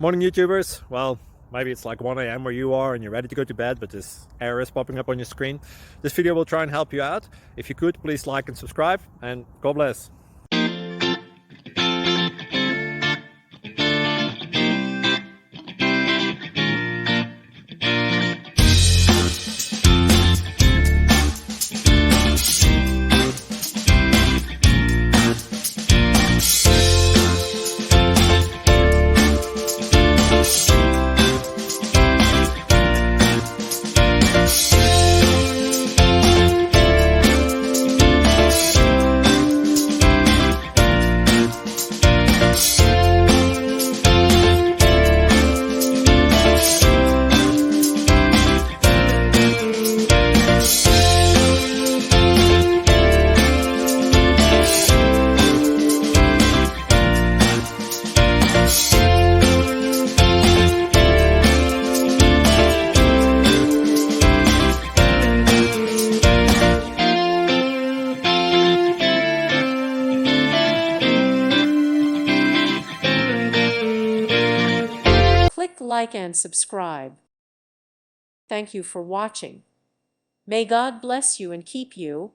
Morning YouTubers. Well, maybe it's like 1 a.m. where you are and you're ready to go to bed, but this error is popping up on your screen. This video will try and help you out. If you could, please like and subscribe, and God bless. Click like and subscribe. Thank you for watching. May God bless you and keep you.